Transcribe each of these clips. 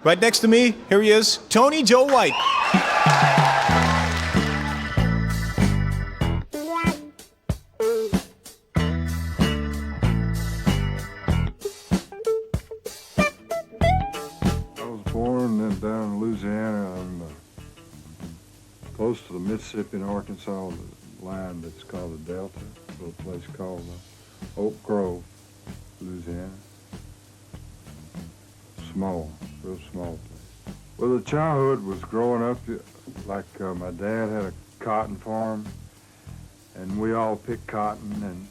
Right next to me, here he is, Tony Joe White. I was born down in Louisiana. I'm close to the Mississippi and Arkansas line that's called the Delta, a little place called Oak Grove, Louisiana. Small, real small place. Well, the childhood was growing up like my dad had a cotton farm, and we all picked cotton and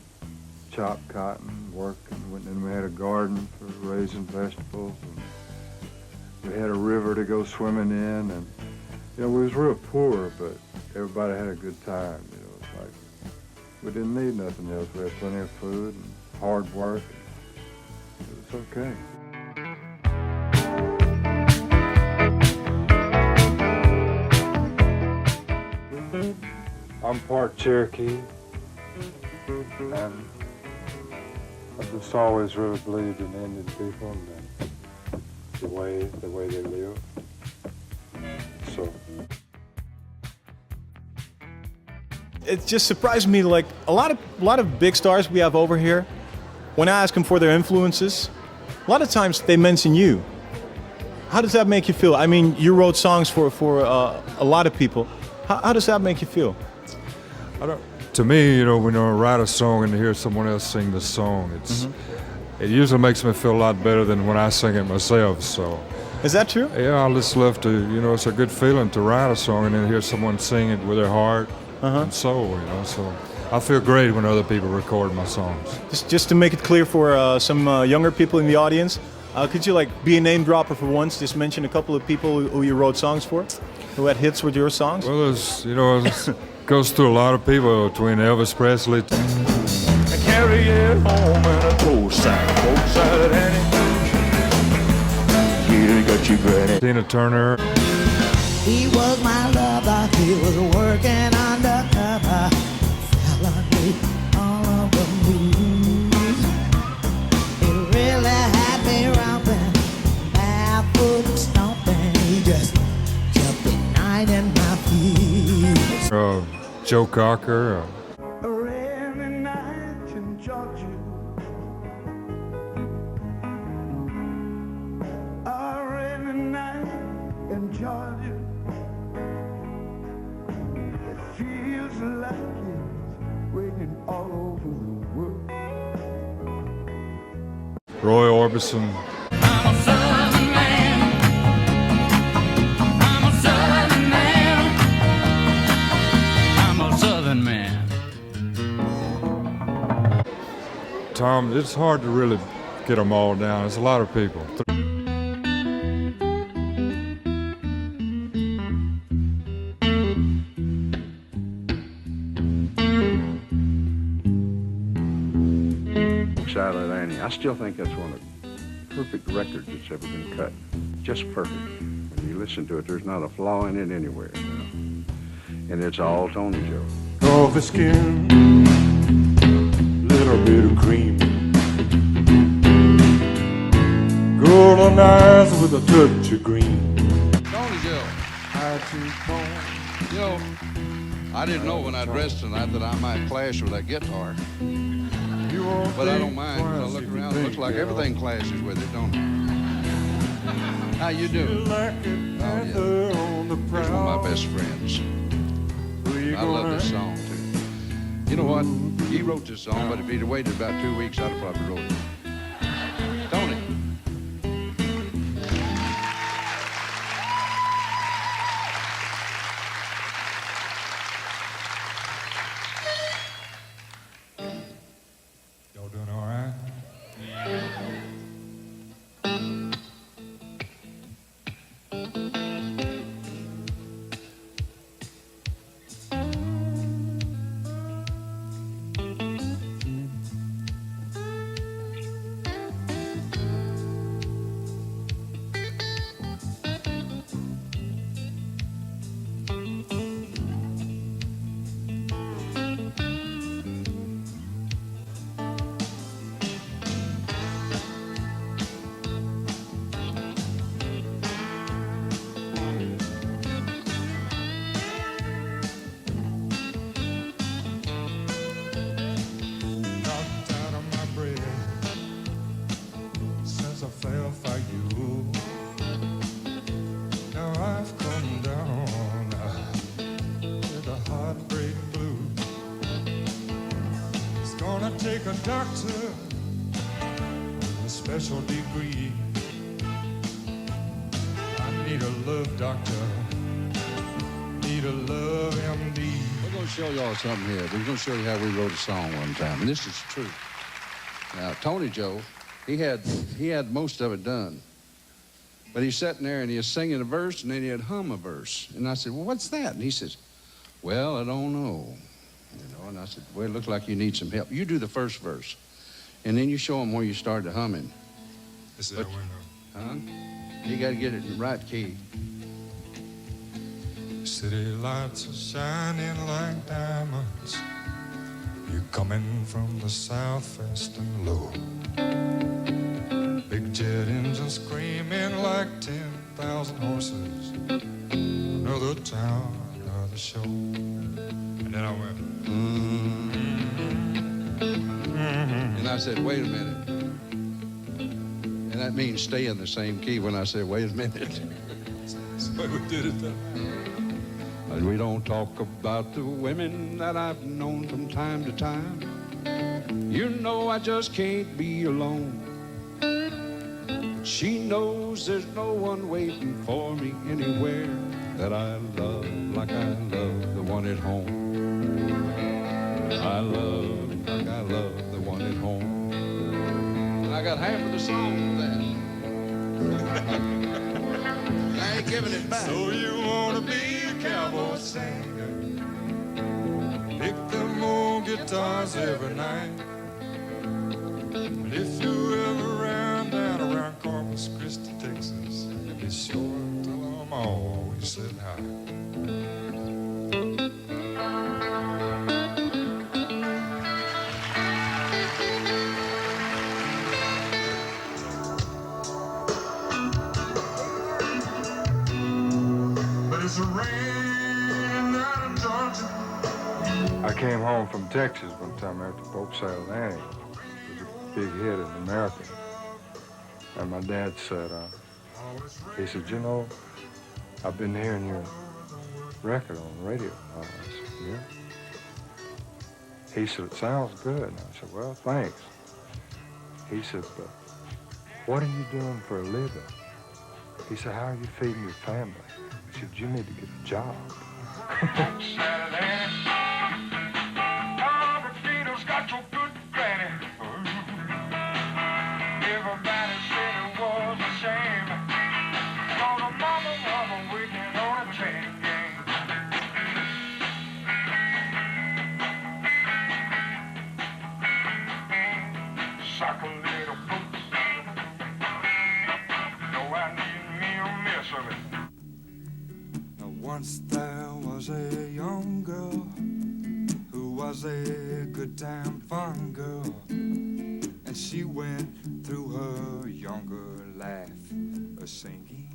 chopped cotton, worked, and then we had a garden for raising vegetables, and we had a river to go swimming in, and we was real poor, but everybody had a good time. It's like we didn't need nothing else. We had plenty of food and hard work. It was okay. I'm part Cherokee, and I've just always really believed in Indian people and the way they live. So It just surprised me, like a lot of big stars we have over here, when I ask them for their influences, a lot of times they mention you. How does that make you feel? I mean, you wrote songs for a lot of people. How does that make you feel? To me, when I write a song and hear someone else sing the song, it usually makes me feel a lot better than when I sing it myself. So, Is that true? yeah, I just love to, it's a good feeling to write a song and then hear someone sing it with their heart and soul, So I feel great when other people record my songs. Just to make it clear for some younger people in the audience, could you be a name dropper for once? Just mention a couple of people who you wrote songs for, who had hits with your songs. Well, it goes through a lot of people between Elvis Presley. I carry it home in a both side anything. You got your granny. Tina Turner. He was my lover, he was working undercover. Fell on me all over me. He really had me romping, barefoot and stomping. He just kept igniting my feet. Joe Cocker. A rainy night in Georgia. A rainy night in Georgia. It feels like it's raining all over the world. Roy Orbison. I'm a southern man. I'm a southern man. I'm a southern man. Tom, it's hard to really get them all down. It's a lot of people. Silent Annie. I still think that's one of the perfect records that's ever been cut. Just perfect. When you listen to it, there's not a flaw in it anywhere. And it's all Tony Joe. Coffee skin, little bit of cream. Golden eyes with a touch of green. Tony Joe. I didn't know when I dressed tonight that I might clash with that guitar. But I don't mind. When I look around, it looks like everything clashes with it, don't it? How you doing? Oh, yeah. He's one of my best friends. I love this song, too. You know what? He wrote this song, but if he'd have waited about 2 weeks, I'd have probably wrote it. Tony. Y'all doing all right? a doctor with a special degree. I need a love doctor, need a love MD. We're going to show y'all something here. We're going to show you how we wrote a song one time, and this is true. Now, Tony Joe, he had most of it done. But he's sitting there and he was singing a verse and then he'd hum a verse. And I said, well, what's that? And he says, well, I don't know. And I said, well, it looks like you need some help. You do the first verse. And then you show him where you started humming. This is a window. Huh? You got to get it in the right key. City lights are shining like diamonds. You're coming from the south fast and low. Big jet engine screaming like 10,000 horses. Another town, another show. And then I went, And I said, wait a minute. And that means stay in the same key when I said, wait a minute. so we did it then. But we don't talk about the women that I've known from time to time. You know I just can't be alone. She knows there's no one waiting for me anywhere that I love like I love the one at home. I love like I love the one at home. And I got half of the song for that. I ain't giving it back. So you wanna be a cowboy singer? Pick them old guitars every night. But if you ever ran down around Corpus Christi, Texas, be sure to tell them all we said hi. But it's a rain out in Georgia. I came home from Texas one time after Folk Sale Annie. It was a big hit in America. And my dad said, he said, you know, I've been hearing your record on the radio. I said, yeah. He said, it sounds good. And I said, well, thanks. He said, but what are you doing for a living? He said, how are you feeding your family? He said, you need to get a job. Got your good granny. Everybody said it was a shame. Cause a mama was a wicked on a chain gang. Sucker little boots. No, I need me a mess of it. Now once there was a young girl who was a good time fun girl, and she went through her younger life a-singing.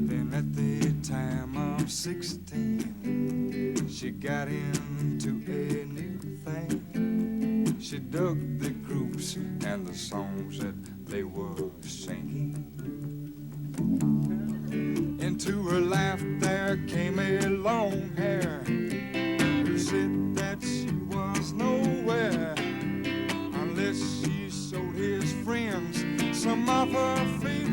Then at the time of 16, she got into a new thing. She dug the groups and the songs that they were singing. Into her life there came a long hair who said that she was nowhere unless she showed his friends some of her favors.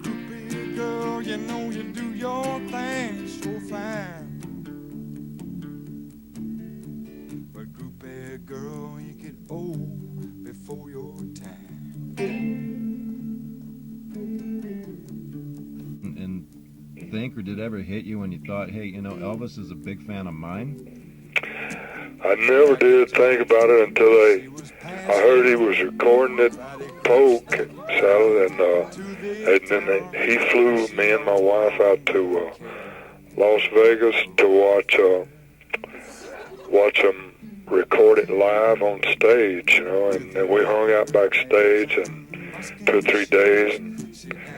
Groupie girl, you know you do your thing so fine. But groupie girl, you get old before your time. And think, or did it ever hit you when you thought, hey, you know, Elvis is a big fan of mine? I never did think about it until I heard he was recording at Polk, so, and then he flew me and my wife out to Las Vegas to watch him record it live on stage, you know, and we hung out backstage and 2 or 3 days. And,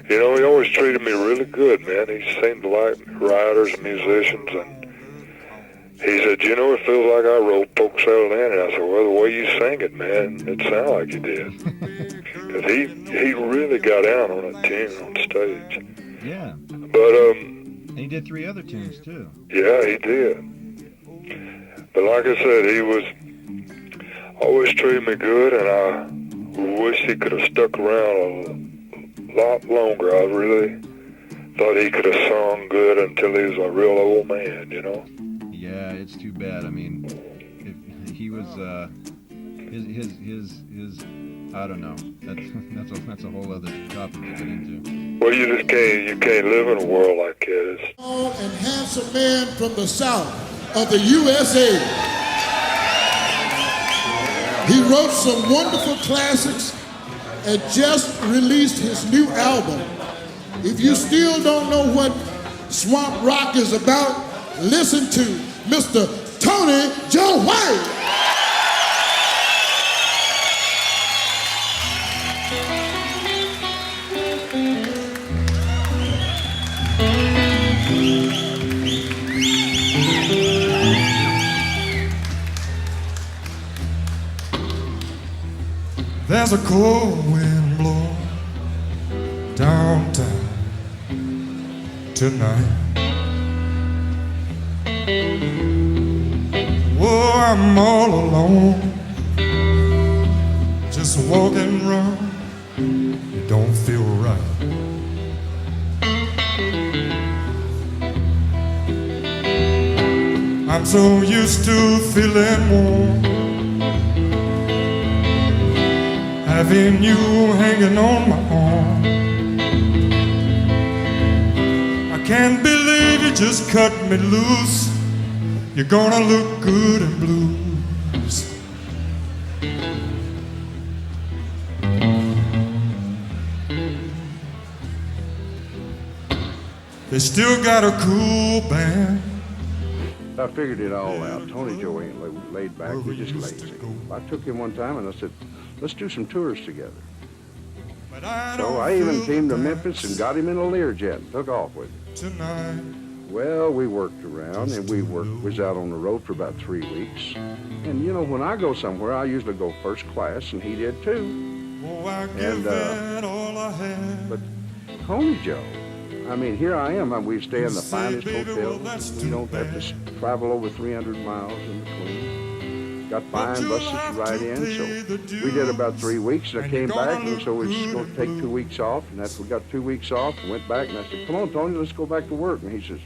you know, he always treated me really good, man. He seemed to like writers and musicians, and he said, you know, it feels like I wrote Polk Settled In. And I said, well, the way you sing it, man, it sounded like you did. Because he really got out on a tune on stage. Yeah. But And he did 3 other tunes too. yeah, he did. But like I said, he was always treated me good, and I wish he could have stuck around a lot longer. I really thought he could have sung good until he was a real old man, you know. Yeah, it's too bad. I mean, if he was his I don't know. That's a whole other topic to get into. Well, you can't live in a world like this. Tall and handsome man from the South of the USA. He wrote some wonderful classics and just released his new album. If you still don't know what swamp rock is about, listen to Mr. Tony Joe White. There's a cold wind blowing downtown tonight. Oh, I'm all alone, just walking around. It don't feel right. I'm so used to feeling warm, having you hanging on my arm. I can't believe you just cut me loose. You're gonna look good in blues. They still got a cool band. I figured it all out. Tony Joe ain't laid back, he's just lazy. I took him one time and I said, let's do some tours together. So I even came to Memphis and got him in a Learjet and took off with him. Tonight. Well, we worked around and was out on the road for about 3 weeks. And you know, when I go somewhere, I usually go first class, and he did too. Oh, I give it all I had. But Tony Joe, I mean, here I am. We stay in the Say, finest baby, hotel. well, that's We too don't have to travel over 300 miles in between. Got fine buses to ride in, so we did about 3 weeks, and I came back, and so we was going to take 2 weeks off, and after we got 2 weeks off, and went back, and I said, come on, Tony, let's go back to work. And he says,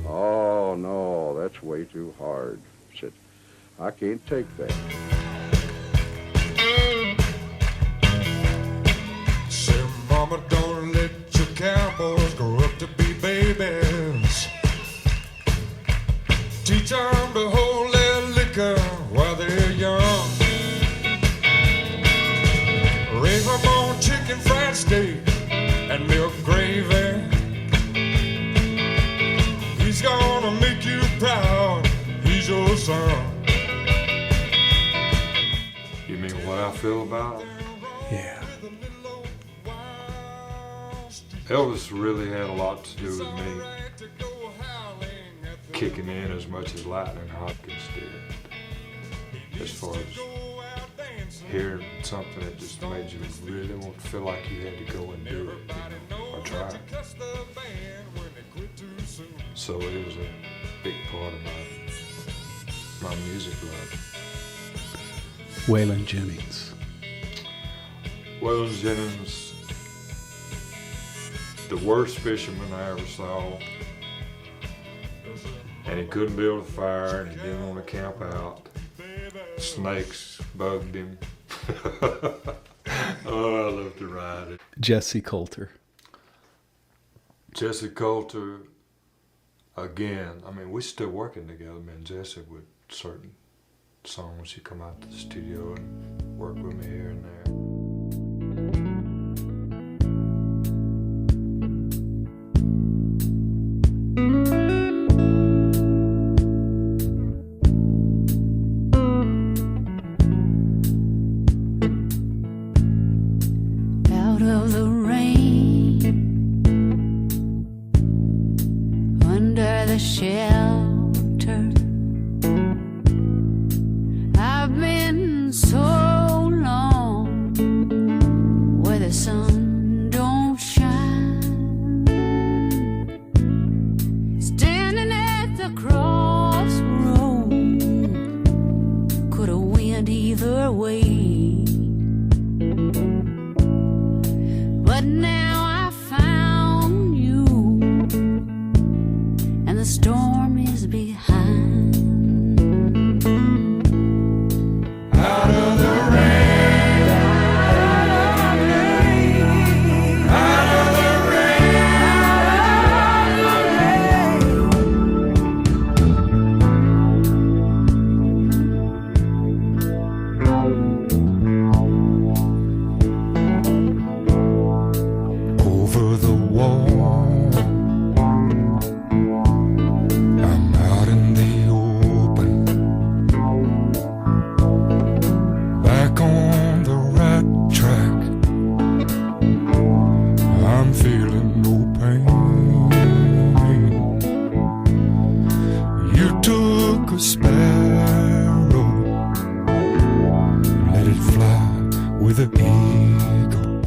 oh, no, that's way too hard. I said, I can't take that. Say, mama, don't let your cowboys grow up to be babies. Teach them to hold their liquor while they're young. Raise them on chicken fried steak and milk gravy. He's gonna make you proud. He's your son. You mean what I feel about it? Yeah. Elvis really had a lot to do with me kicking in as much as Lightning Hopkins did. As far as hearing something that just made you really want to feel like you had to go and do it, or try it. So it was a big part of my music life. Waylon Jennings. Waylon Jennings, the worst fisherman I ever saw. And he couldn't build a fire, and he didn't want to camp out. Snakes bugged him. Oh, I love to ride it. Jesse Coulter. Jesse Coulter, again, I mean, we're still working together, me and Jesse, with certain songs. He come out to the studio and work with me here and there. Out of the rain, under the shelter, I've been so long either way. But now I found you, and the storm is behind. Out of the rain, out of the rain, out of the over the wall, I'm out in the open, back on the right track. I'm feeling no pain. You took a sparrow, let it fly with an eagle.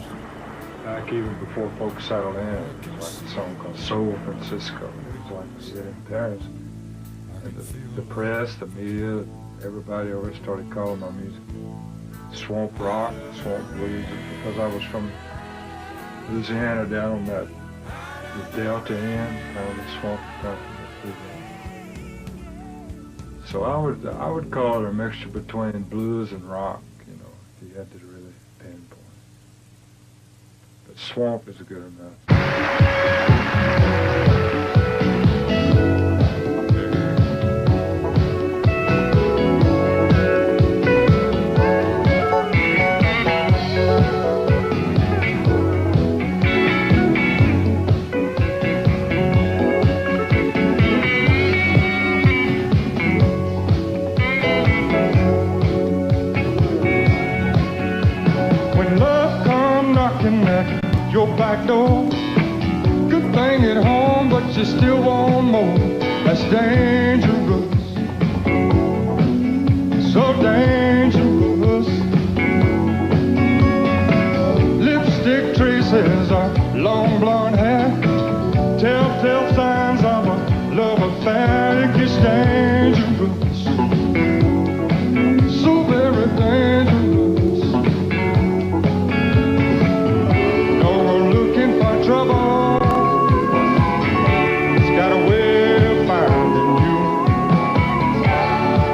Back even before folks settled in, it was like a song called Soul Francisco. It was like we did in Paris. And the press, the media, everybody always started calling my music swamp rock, swamp blues, because I was from Louisiana down on that the delta end, kind of the swamp country. So I would call it a mixture between blues and rock, you know, if you had to really pinpoint. But swamp is good enough. When love come knocking at your back door, good thing at home, but you still want more. That's dangerous, so dangerous. Lipstick traces are long blonde hair, telltale signs of a love affair. It gets dangerous, so very dangerous. Trouble, it's got a way of finding you.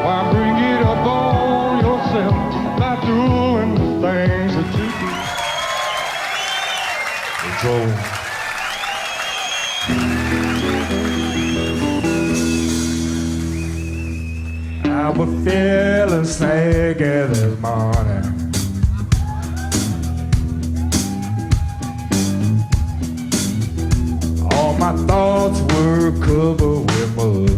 Why bring it up on yourself by doing the things that you do? Control. I was feeling snaky this morning. My thoughts were covered with mud.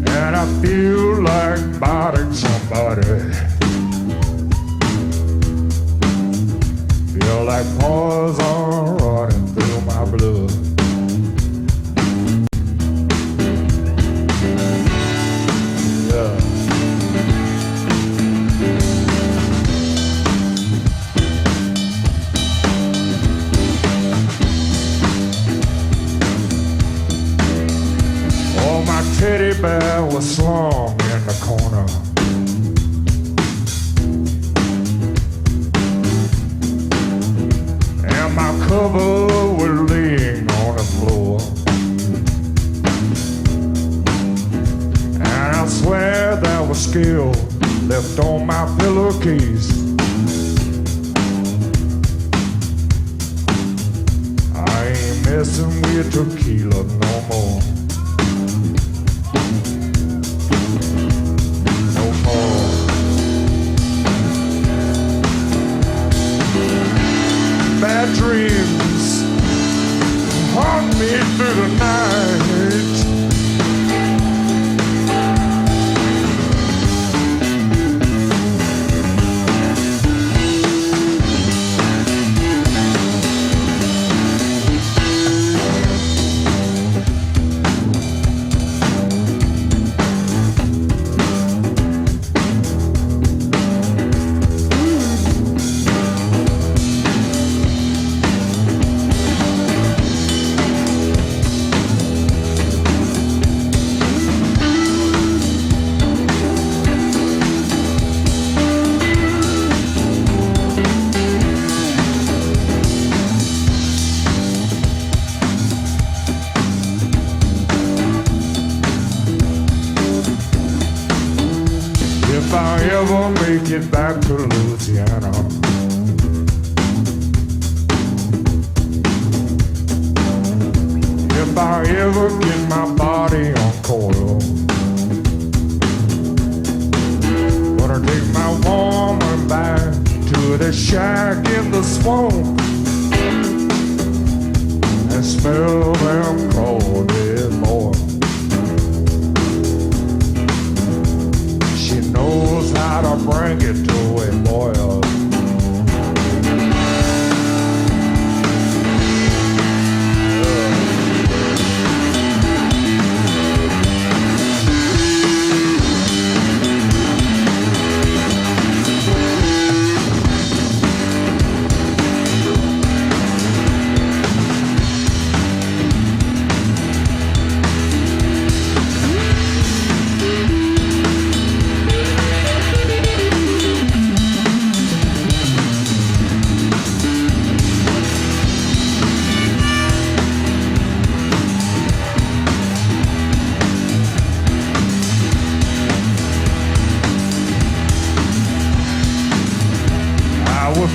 And I feel like bothering somebody. Feel like poison running through my blood. Teddy bear was slung in the corner. And my cover was laying on the floor. And I swear there was skill left on my pillowcase. I ain't messing with tequila no more. Bad dreams haunt me through the night. I ever make it back to Louisiana, if I ever get my body on coil, gonna take my woman back to the shack in the swamp and smell them crawdad oil. She knows how to bring it to a boil.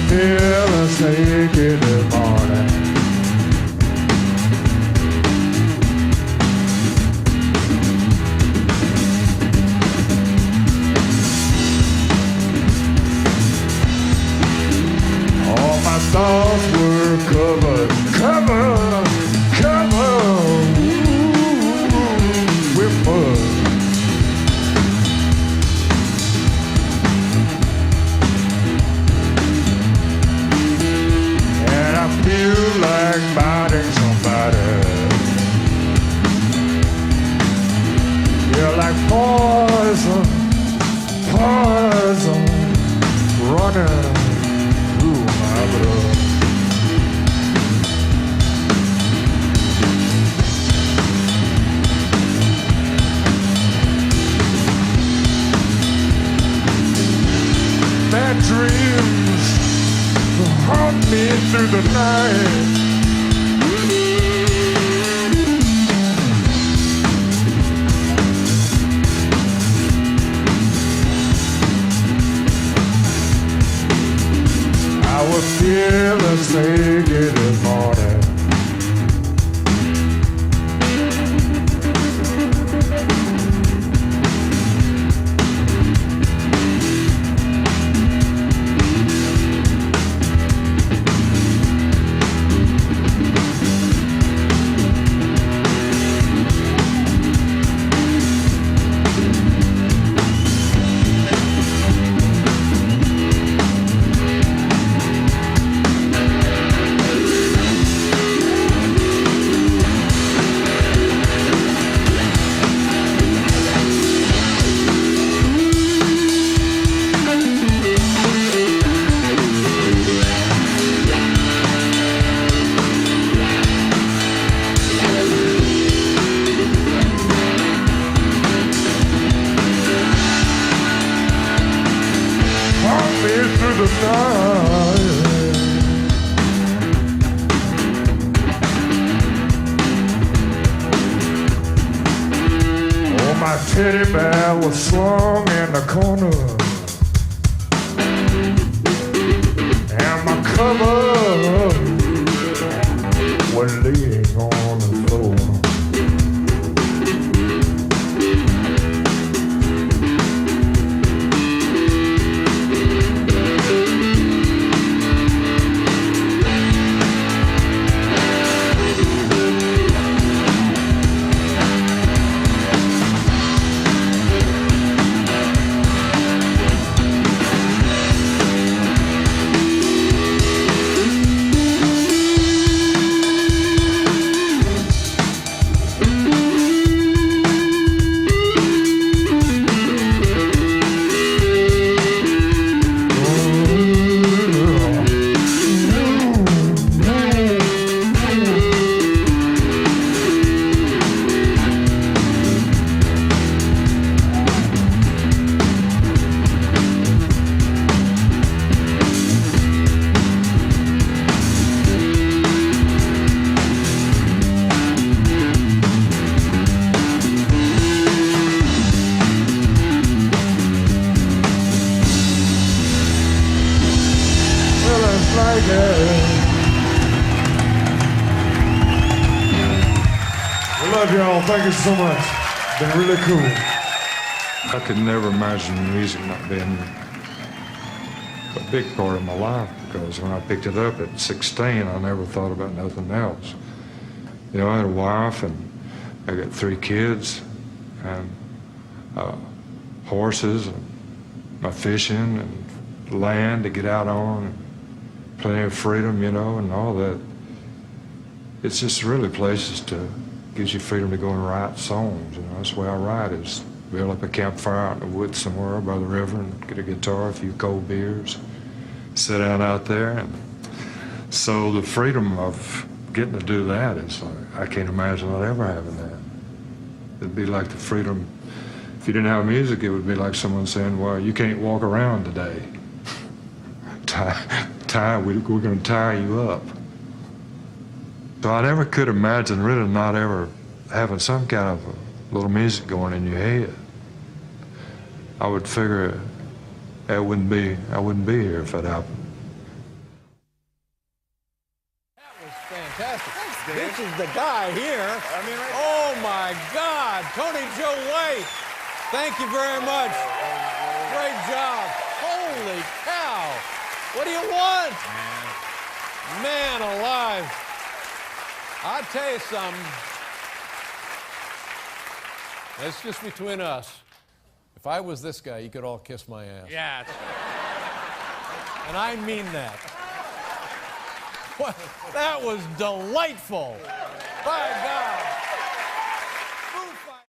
Fearless naked in the morning, all my thoughts were covered with mud. Feel like biting somebody. You're like poison running through my blood. Bad dreams haunt me through the night. I was fearless naked this morning. My teddy bear was swung in the corner, and my cover was laying on the floor. love y'all. Thank you so much. Been really cool. I could never imagine music not being a big part of my life, because when I picked it up at 16, I never thought about nothing else. You know, I had a wife and I got 3 kids and horses and my fishing and land to get out on, and plenty of freedom, you know, and all that. It's just really places to gives you freedom to go and write songs. You know, that's the way I write, is build up a campfire out in the woods somewhere by the river and get a guitar, a few cold beers, sit down out there. And so the freedom of getting to do that is like, I can't imagine not ever having that. It'd be like the freedom, if you didn't have music, it would be like someone saying, well, you can't walk around today. We're going to tie you up. So I never could imagine really not ever having some kind of a little music going in your head. I would figure I wouldn't be here if that happened. That was fantastic. This is the guy here. Oh my God, Tony Joe White. Thank you very much. Great job. Holy cow. What do you want? Man alive. I'll tell you something. It's just between us. If I was this guy, you could all kiss my ass. Yeah. And I mean that. What? That was delightful. By God.